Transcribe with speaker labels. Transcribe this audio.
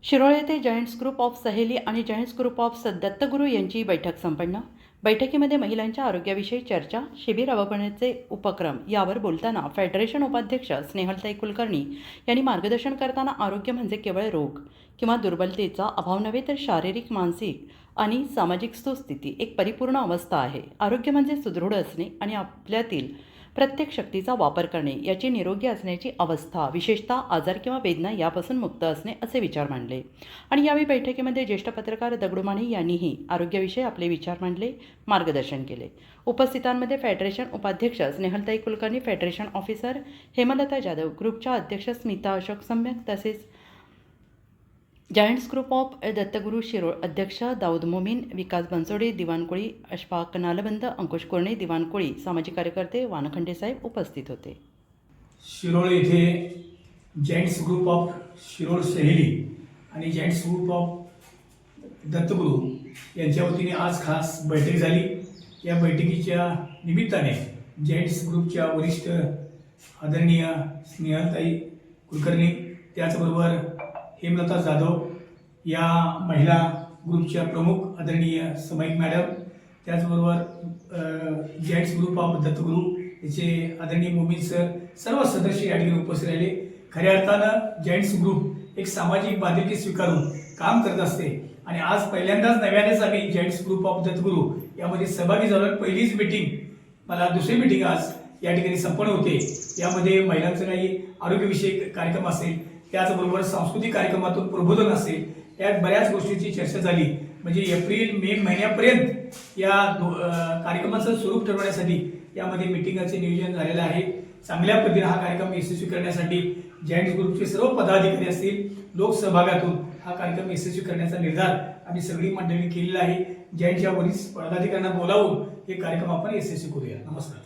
Speaker 1: शिरोळ येथे giants group of सहेली आणि जायंट्स ग्रुप ऑफ दत्तगुरू यांची बैठक संपन्न। बैठकीमध्ये महिलांच्या आरोग्याविषयी चर्चा, शिबिर राबवण्याचे उपक्रम यावर बोलताना फेडरेशन उपाध्यक्ष स्नेहलताई कुलकर्णी यांनी मार्गदर्शन करताना आरोग्य म्हणजे केवळ रोग किंवा दुर्बलतेचा अभाव नव्हे तर शारीरिक, मानसिक आणि सामाजिक सुस्थिती एक परिपूर्ण अवस्था आहे। आरोग्य म्हणजे सुदृढ असणे आणि आपल्यातील प्रत्येक शक्तीचा वापर करणे, याची निरोगी असण्याची अवस्था, विशेषतः आजार किंवा वेदना यापासून मुक्त असणे असे विचार मांडले। आणि यावेळी बैठकीमध्ये ज्येष्ठ पत्रकार दगडू माने यांनीही आरोग्याविषयी आपले विचार मांडले, मार्गदर्शन केले। उपस्थितांमध्ये फेडरेशन उपाध्यक्ष स्नेहलताई कुलकर्णी, फेडरेशन ऑफिसर हेमलता जाधव, ग्रुपच्या अध्यक्ष स्मिता अशोक सम्यक, तसेच giants group of Dattaguru Shirol अध्यक्ष दाऊद मोमीन, विकास बनसोडे, दिवान कोळी, अशफाक नालबंद, अंकुश कोरणे, दिवान कोळी, सामाजिक कार्यकर्ते वानखंडे साहेब उपस्थित होते।
Speaker 2: शिरोळ येथे जायंट्स ग्रुप ऑफ शिरोळ सहेली आणि जायंट्स ग्रुप ऑफ दत्तगुरू यांच्या वतीने आज खास बैठक झाली। या बैठकीच्या निमित्ताने जायंट्स ग्रुपच्या वरिष्ठ आदरणीय स्नेहलताई कुलकर्णी, त्याचबरोबर हेमलता जाधव, या महिला ग्रुपच्या प्रमुख आदरणीय समाईक मॅडम, त्याचबरोबर जायंट्स ग्रुप ऑफ दत्तगुरू याचे आदरणीय मोमीन सर, सर्व सदस्य या ठिकाणी उपस्थित राहिले। खऱ्या अर्थानं जायंट्स ग्रुप एक सामाजिक बांधिलकी स्वीकारून काम करत असते आणि आज पहिल्यांदाच नव्यानेच आम्ही जायंट्स ग्रुप ऑफ दत्तगुरू यामध्ये सहभागी झालो। पहिलीच मीटिंग, मला दुसरी मीटिंग आज या ठिकाणी संपन्न होते। यामध्ये महिलांचं काही आरोग्यविषयक कार्यक्रम असेल, त्याचबरोबर सांस्कृतिक कार्यक्रमातून प्रबोधन असेल, यात बऱ्याच गोष्टींची चर्चा झाली। म्हणजे एप्रिल मे महिन्यापर्यंत या कार्यक्रमाचं स्वरूप ठरवण्यासाठी यामध्ये मीटिंगाचे नियोजन झालेलं आहे। चांगल्या पद्धतीने हा कार्यक्रम यशस्वी करण्यासाठी जायंट्स ग्रुपचे सर्व पदाधिकारी असतील, लोकसहभागातून हा कार्यक्रम यशस्वी करण्याचा निर्धार आम्ही सगळी मंडळी केलेला आहे। जायंटच्या वरिष्ठ पदाधिकाऱ्यांना बोलावून हे कार्यक्रम आपण यशस्वी करूया। नमस्कार।